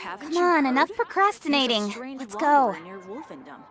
Haven't Come you on, heard? enough There's procrastinating. a strange Let's go. wanderer near Wolfendom.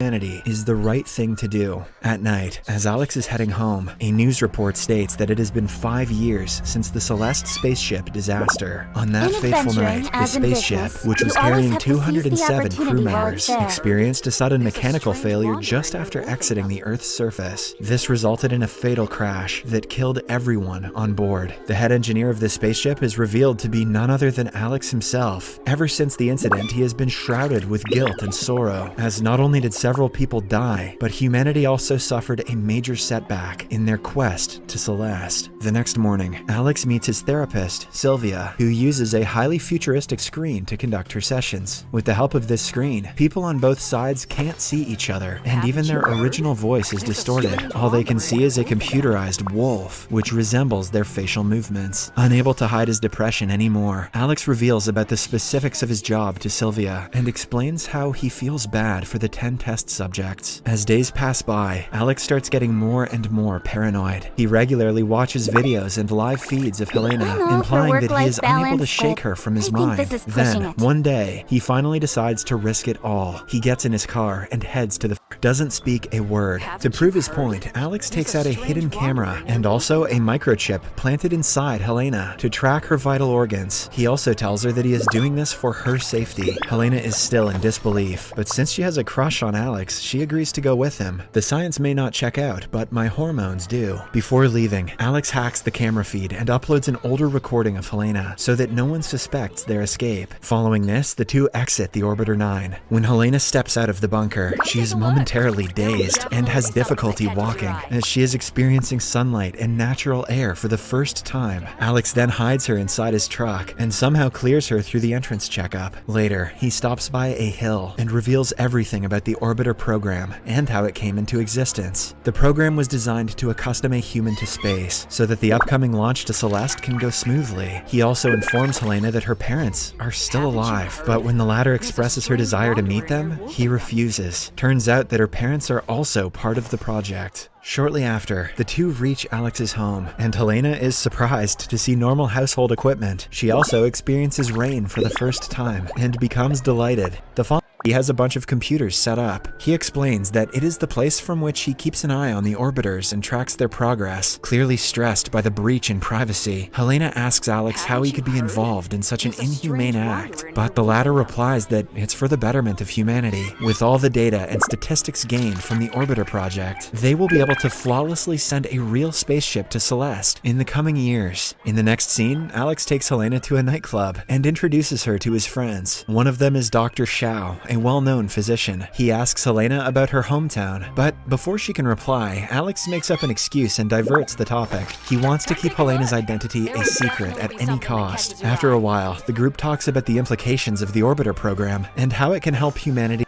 humanity is the right thing to do. At night, as Alex is heading home, a news report states that it has been 5 years since the Celeste spaceship disaster. On that fateful night, the spaceship, which was carrying 207 crew members, experienced a sudden mechanical failure just after exiting the Earth's surface. This resulted in a fatal crash that killed everyone on board. The head engineer of the spaceship is revealed to be none other than Alex himself. Ever since the incident, he has been shrouded with guilt and sorrow, as not only did several people die, but humanity also suffered a major setback in their quest to Celeste. The next morning, Alex meets his therapist, Sylvia, who uses a highly futuristic screen to conduct her sessions. With the help of this screen, people on both sides can't see each other, and even their original voice is distorted. All they can see is a computerized wolf, which resembles their facial movements. Unable to hide his depression anymore, Alex reveals about the specifics of his job to Sylvia and explains how he feels bad for the 10 test subjects. As days pass by, Alex starts getting more and more paranoid. He regularly watches videos and live feeds of Helena, implying that he is unable to shake her from his mind. Then, one day, he finally decides to risk it all. He gets in his car and heads to the doesn't speak a word. To prove his point, Alex takes out a hidden camera and also a microchip planted inside Helena to track her vital organs. He also tells her that he is doing this for her safety. Helena is still in disbelief, but since she has a crush on Alex, she agrees to go with him. The science may not check out, but my hormones do. Before leaving, Alex hacks the camera feed and uploads an older recording of Helena so that no one suspects their escape. Following this, the two exit the Orbiter 9. When Helena steps out of the bunker, she is momentarily dazed and has difficulty walking as she is experiencing sunlight and natural air for the first time. Alex then hides her inside his truck and somehow clears her through the entrance checkup. Later, he stops by a hill and reveals everything about the Orbiter program and how it came into existence. The program was designed to accustom a human to space so that the upcoming launch to Celeste can go smoothly. He also informs Helena that her parents are still alive, but when the latter expresses her desire to meet them, he refuses. Turns out that her parents are also part of the project. Shortly after, the two reach Alex's home, and Helena is surprised to see normal household equipment. She also experiences rain for the first time and becomes delighted. He has a bunch of computers set up. He explains that it is the place from which he keeps an eye on the orbiters and tracks their progress. Clearly stressed by the breach in privacy, Helena asks Alex how he could be involved in such an inhumane act, but the latter replies that it's for the betterment of humanity. With all the data and statistics gained from the Orbiter project, they will be able to flawlessly send a real spaceship to Celeste in the coming years. In the next scene, Alex takes Helena to a nightclub and introduces her to his friends. One of them is Dr. Xiao, a well-known physician. He asks Helena about her hometown, but before she can reply, Alex makes up an excuse and diverts the topic. He wants to keep Helena's identity a secret at any cost. After a while, the group talks about the implications of the Orbiter program and how it can help humanity.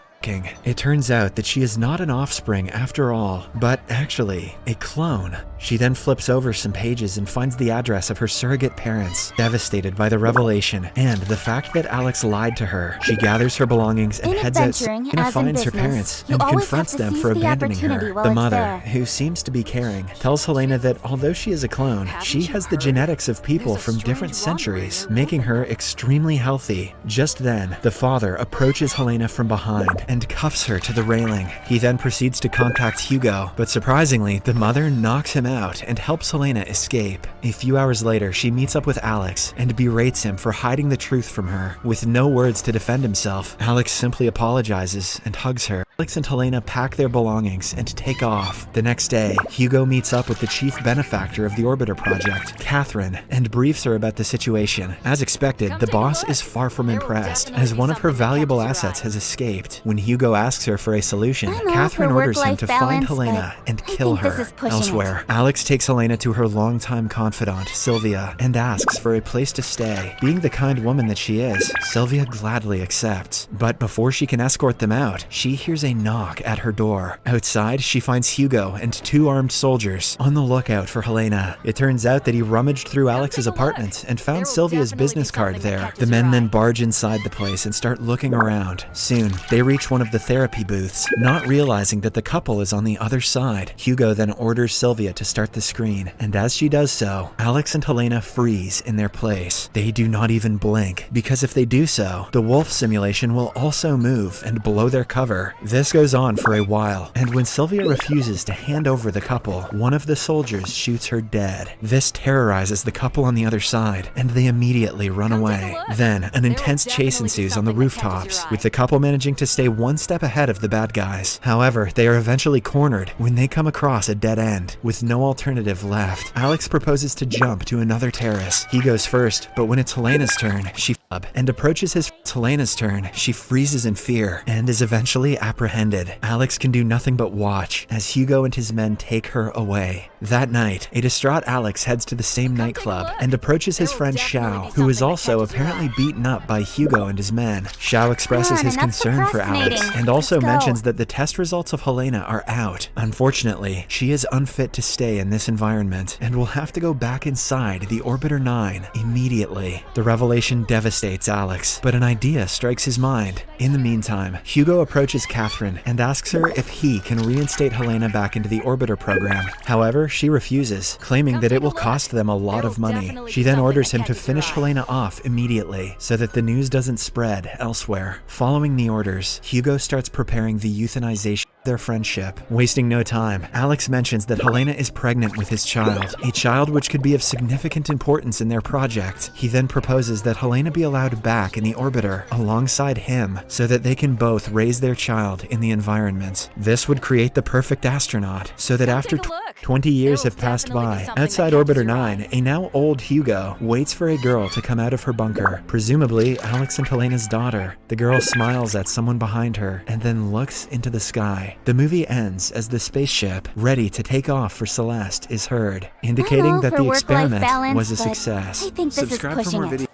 It turns out that she is not an offspring after all, but actually a clone. She then flips over some pages and finds the address of her surrogate parents. Devastated by the revelation and the fact that Alex lied to her, she gathers her belongings and heads out and finds her parents and confronts them for abandoning her. The mother, who seems to be caring, tells Helena that although she is a clone, she has the genetics of people from different centuries, making her extremely healthy. Just then, the father approaches Helena from behind and cuffs her to the railing. He then proceeds to contact Hugo, but surprisingly, the mother knocks him out and helps Helena escape. A few hours later, she meets up with Alex and berates him for hiding the truth from her. With no words to defend himself, Alex simply apologizes and hugs her. Alex and Helena pack their belongings and take off. The next day, Hugo meets up with the chief benefactor of the Orbiter project, Catherine, and briefs her about the situation. As expected, the boss is far from impressed, as one of her valuable assets has escaped. When Hugo asks her for a solution, Catherine orders him to find Helena and kill her. Elsewhere, Alex takes Helena to her longtime confidant, Sylvia, and asks for a place to stay. Being the kind woman that she is, Sylvia gladly accepts. But before she can escort them out, she hears a knock at her door. Outside, she finds Hugo and two armed soldiers on the lookout for Helena. It turns out that he rummaged through Alex's apartment and found Sylvia's business card there. The men then barge inside the place and start looking around. Soon, they reach one of the therapy booths, not realizing that the couple is on the other side. Hugo then orders Sylvia to start the screen, and as she does so, Alex and Helena freeze in their place. They do not even blink, because if they do so, the wolf simulation will also move and blow their cover. This This goes on for a while, and when Sylvia refuses to hand over the couple, one of the soldiers shoots her dead. This terrorizes the couple on the other side, and they immediately run away. Then, an intense chase ensues on the rooftops, with the couple managing to stay one step ahead of the bad guys. However, they are eventually cornered when they come across a dead end. With no alternative left, Alex proposes to jump to another terrace. He goes first, but when it's Helena's turn, she and approaches Helena's turn, she freezes in fear and is eventually apprehended. Alex can do nothing but watch as Hugo and his men take her away. That night, a distraught Alex heads to the same nightclub and approaches his friend Xiao, who is also apparently beaten up by Hugo and his men. Xiao expresses his concern for Alex and also mentions that the test results of Helena are out. Unfortunately, she is unfit to stay in this environment and will have to go back inside the Orbiter 9 immediately. The revelation devastates Alex, but an idea strikes his mind. In the meantime, Hugo approaches Catherine and asks her if he can reinstate Helena back into the Orbiter program. However, she refuses, claiming that it will cost them a lot of money. She then orders him to finish Helena off immediately so that the news doesn't spread elsewhere. Following the orders, Hugo starts preparing the euthanization of their friendship. Wasting no time, Alex mentions that Helena is pregnant with his child, a child which could be of significant importance in their project. He then proposes that Helena be allowed back in the Orbiter alongside him so that they can both raise their child in the environment. This would create the perfect astronaut, so that after 20 years have passed by, outside Orbiter 9, a now old Hugo waits for a girl to come out of her bunker, presumably Alex and Helena's daughter. The girl smiles at someone behind her and then looks into the sky. The movie ends as the spaceship, ready to take off for Celeste, is heard, indicating that the experiment was a success. I think this Subscribe is for more pushing videos. it.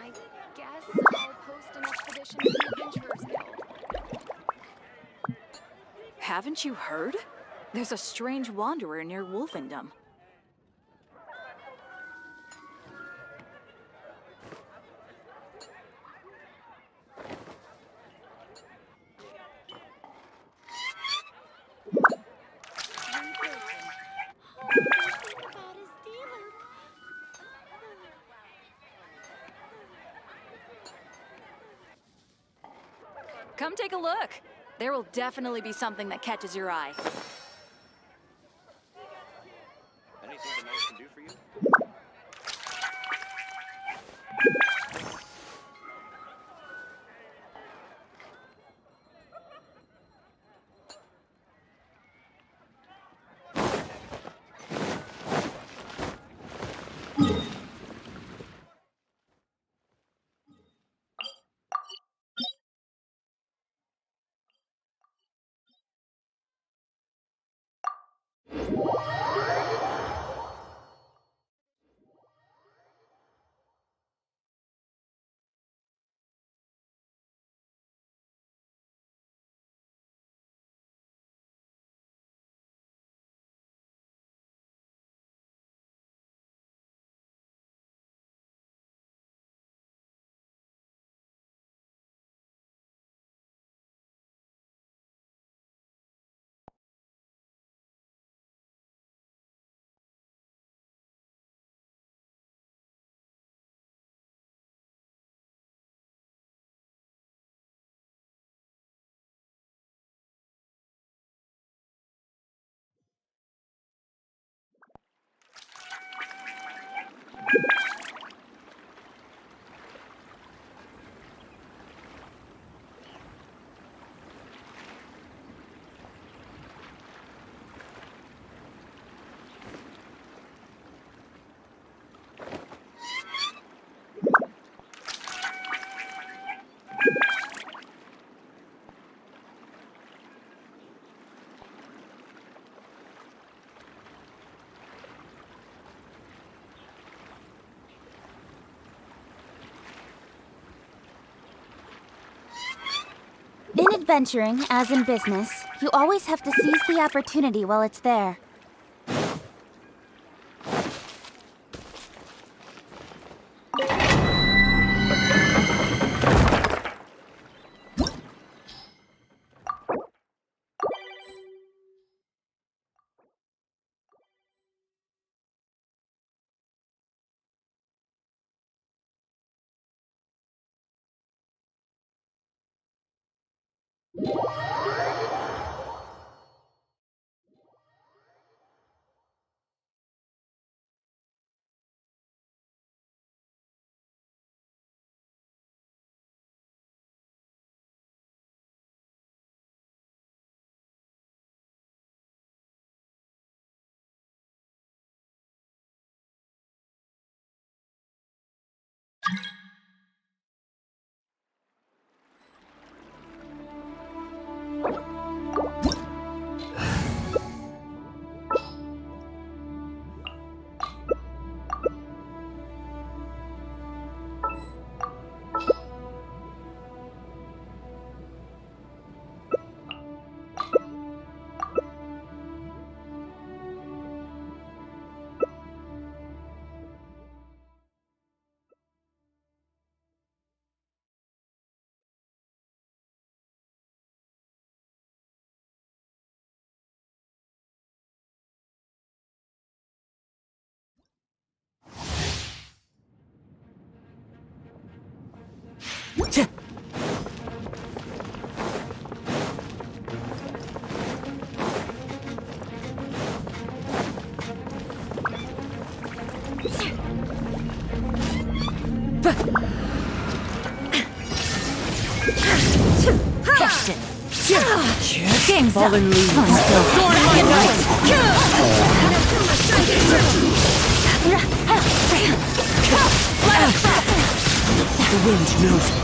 I guess I'll post an expedition to the Adventurers Guild. Haven't you heard? There's a strange wanderer near Wolfendom. Come take a look. There will definitely be something that catches your eye. Anything the knight can do for you? In adventuring, as in business, you always have to seize the opportunity while it's there. Game's fallen leaves. The wind knows it.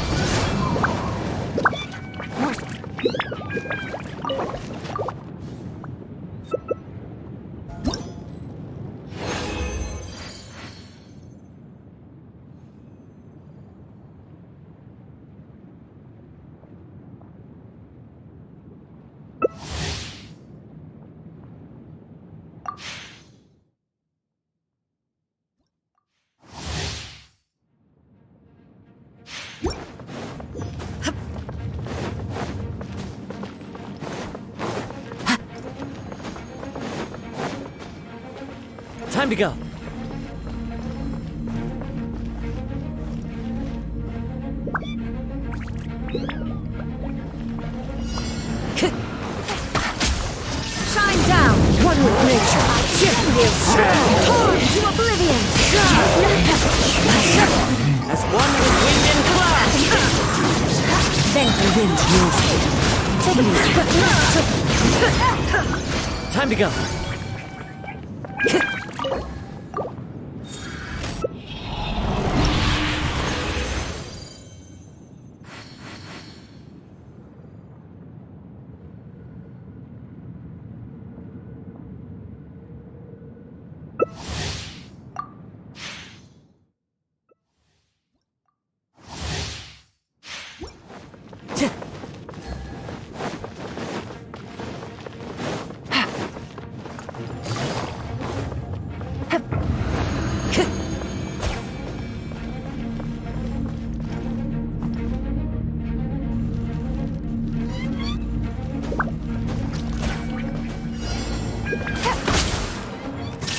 Time to go. Shine down! One with nature. Torn to oblivion! As one with wind and cloud. Then the wind knows it. Time to go.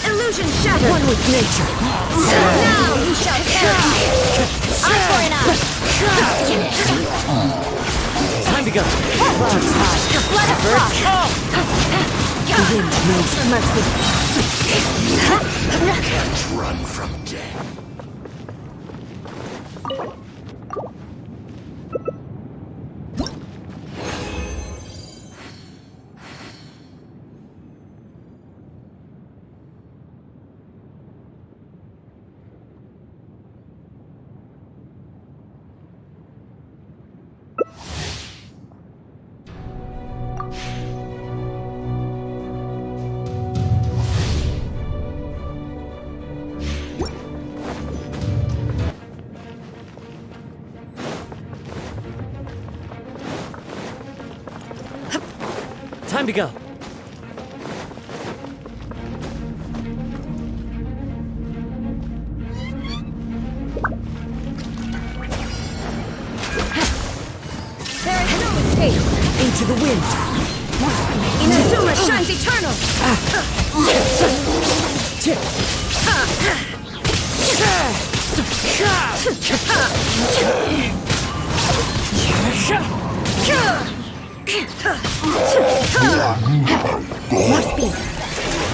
Illusion shattered! One with nature. Now you shall perish! Eye for an eye! Time to go. Clouds high. Blood of frost! The wind knows it. Can't run from death. Time to go. There is no escape! Into the wind. Inazuma shines eternal! Must be.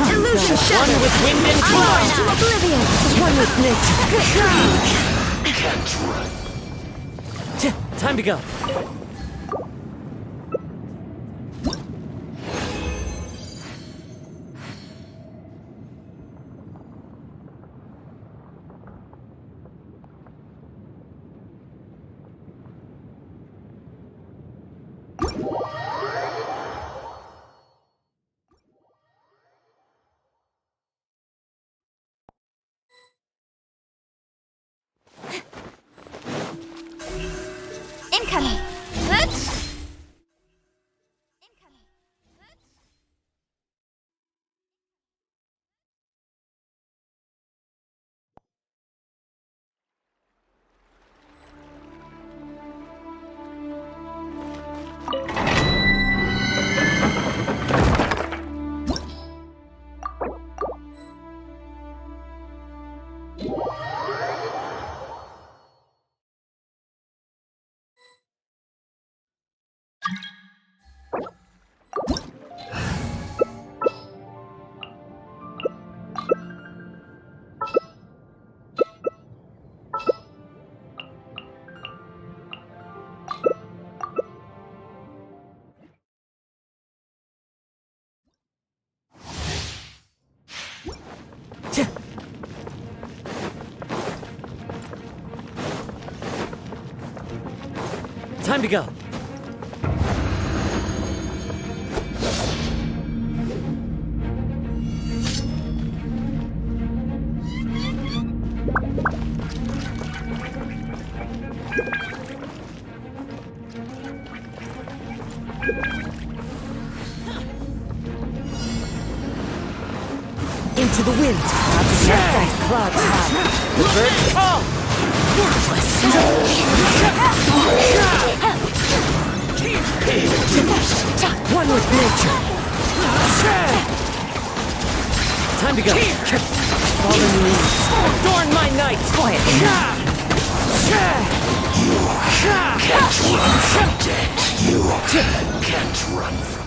Illusion shattered. One with wind and cloud. To oblivion. One with nature. Time to go. Incoming! Time to go. Into the wind. Clouds high. The birds call. One with nature. Time to go. Fallen leaves. Adorn my night. Quiet. You can't run from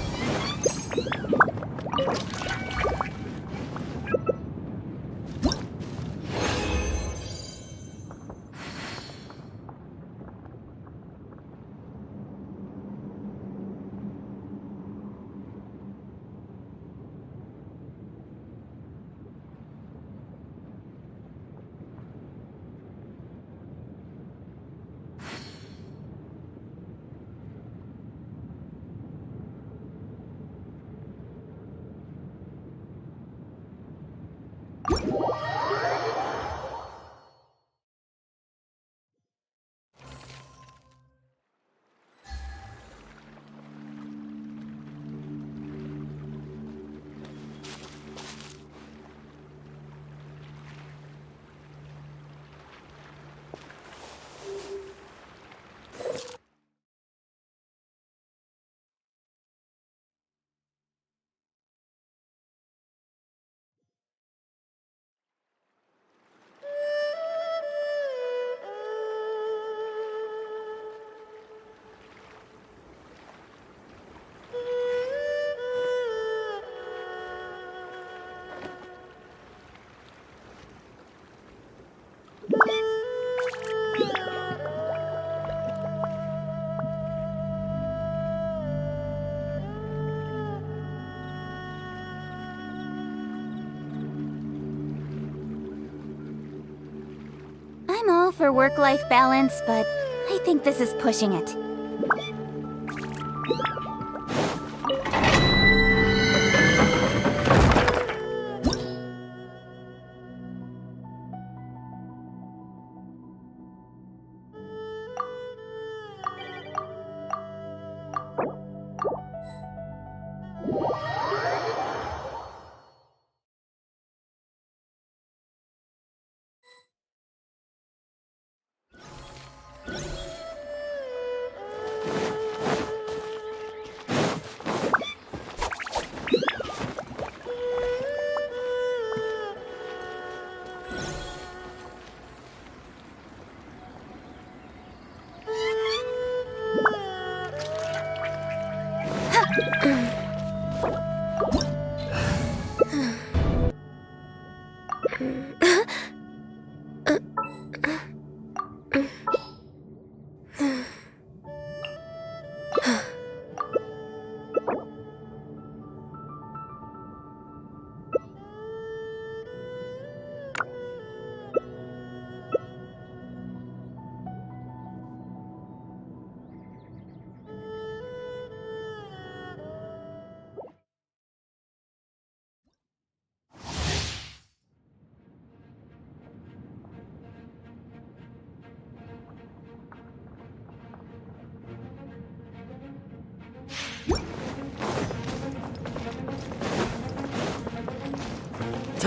I'm all for work-life balance, but I think this is pushing it.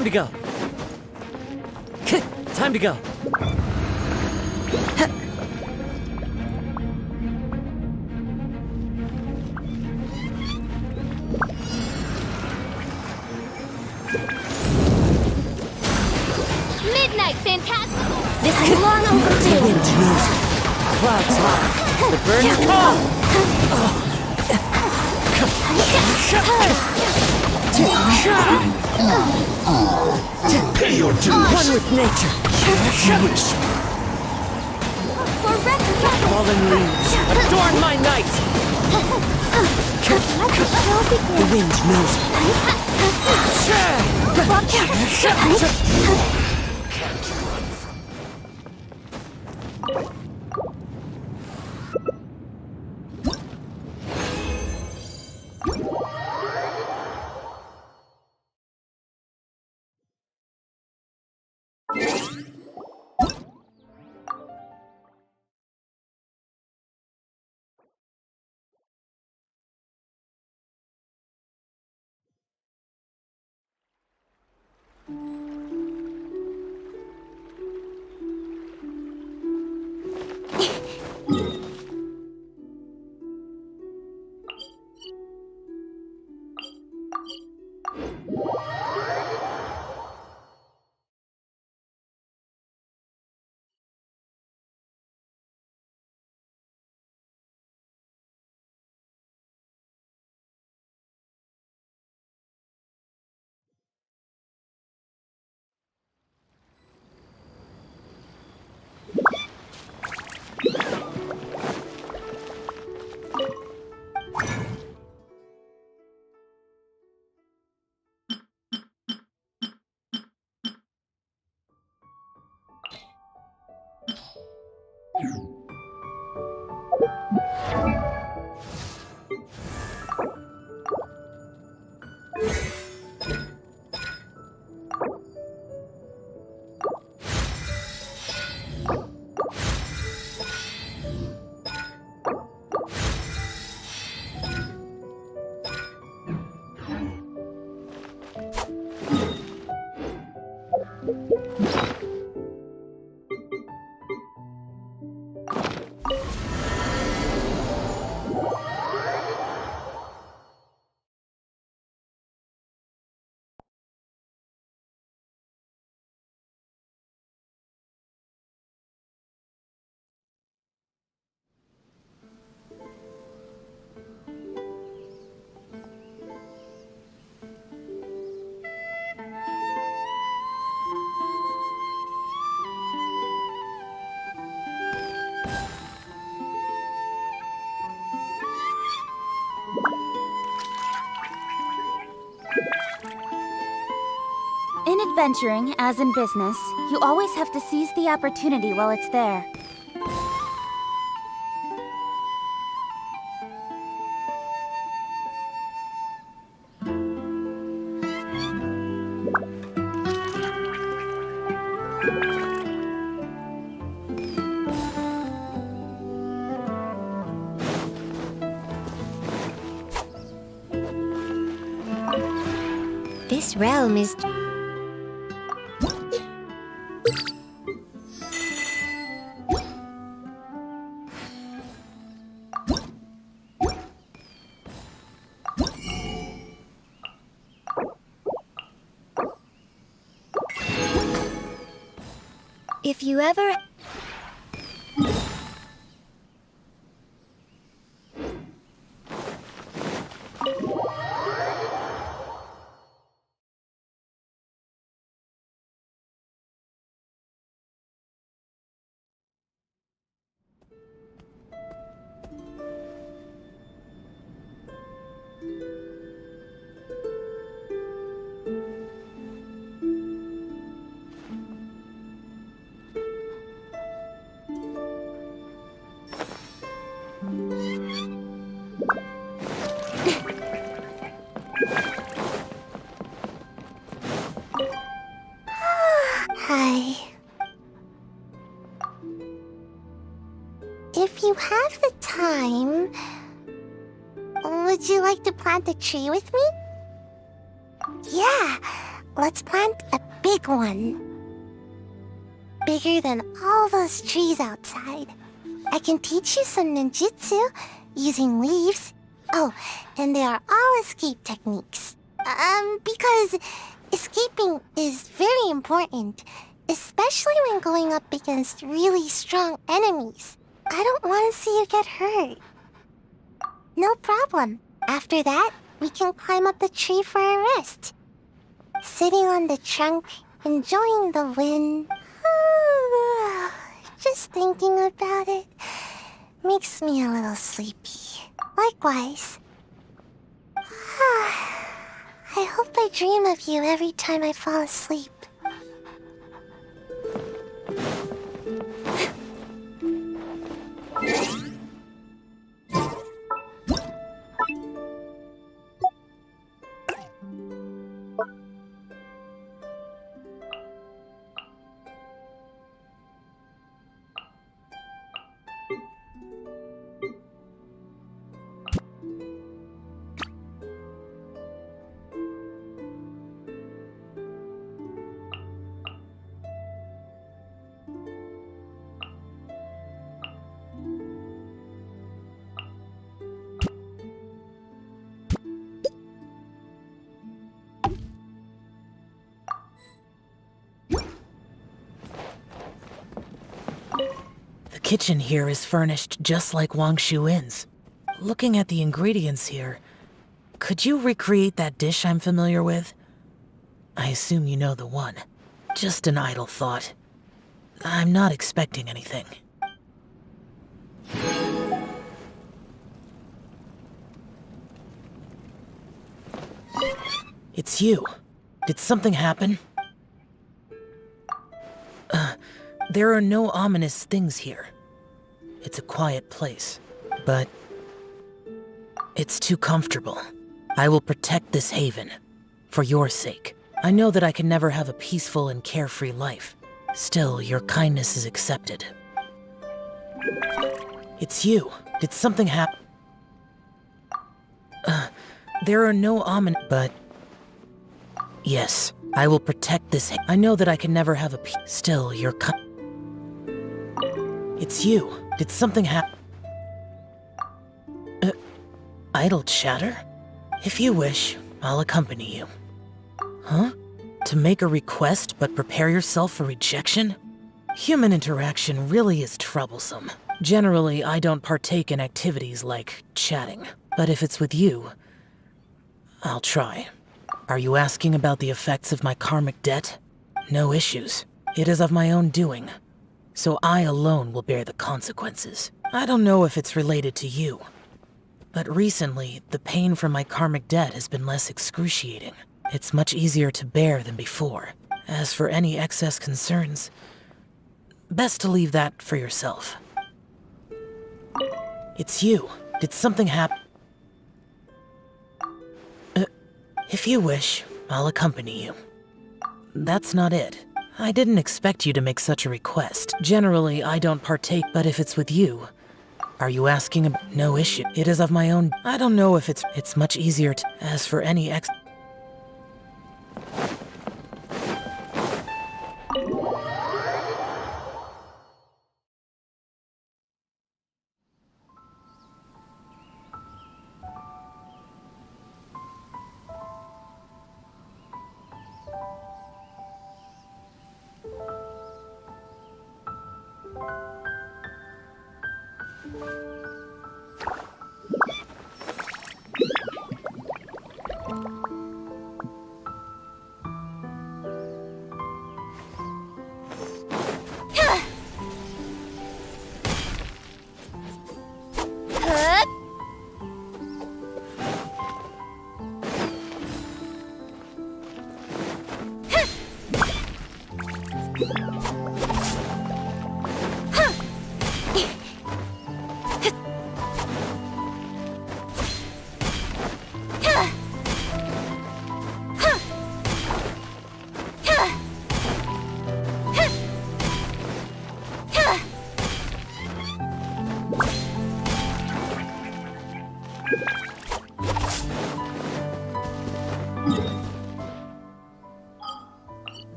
Time to go. Time to go. Midnight, fantastic! This is long overdue. The wind knows it. Clouds high. The birds call. Pay your dues. One with nature. For Rex, Fallen leaves adorn my night. The wind knows it. In adventuring, as in business, you always have to seize the opportunity while it's there. This realm is... If you ever... Hi. If you have the time, would you like to plant a tree with me? Yeah, let's plant a big one. Bigger than all those trees outside. I can teach you some ninjutsu using leaves. Oh, and they are all escape techniques. Because escaping is very important, especially when going up against really strong enemies. I don't want to see you get hurt. No problem. After that, we can climb up the tree for a rest. Sitting on the trunk, enjoying the wind. Just thinking about it makes me a little sleepy. Likewise. I hope I dream of you every time I fall asleep. The kitchen here is furnished just like Wangshu Inn's. Looking at the ingredients here, could you recreate that dish I'm familiar with? I assume you know the one. Just an idle thought. I'm not expecting anything. It's you. Did something happen? There are no ominous things here. It's a quiet place, but it's too comfortable. I will protect this haven, for your sake. I know that I can never have a peaceful and carefree life. Still, your kindness is accepted. It's you. Did something happen? There are no ominous, but yes, I will protect this. I know that I can never have a peace. Still, your It's you. Did something happen? Idle chatter? If you wish, I'll accompany you. Huh? To make a request but prepare yourself for rejection? Human interaction really is troublesome. Generally, I don't partake in activities like chatting. But if it's with you, I'll try. Are you asking about the effects of my karmic debt? No issues. It is of my own doing. So I alone will bear the consequences. I don't know if it's related to you. But recently, the pain from my karmic debt has been less excruciating. It's much easier to bear than before. As for any excess concerns, best to leave that for yourself. It's you. Did something happen? If you wish, I'll accompany you. That's not it. I didn't expect you to make such a request. Generally, I don't partake, but if it's with you... Are you asking about... No issue. It is of my own... I don't know if it's much easier to... As for any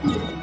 you.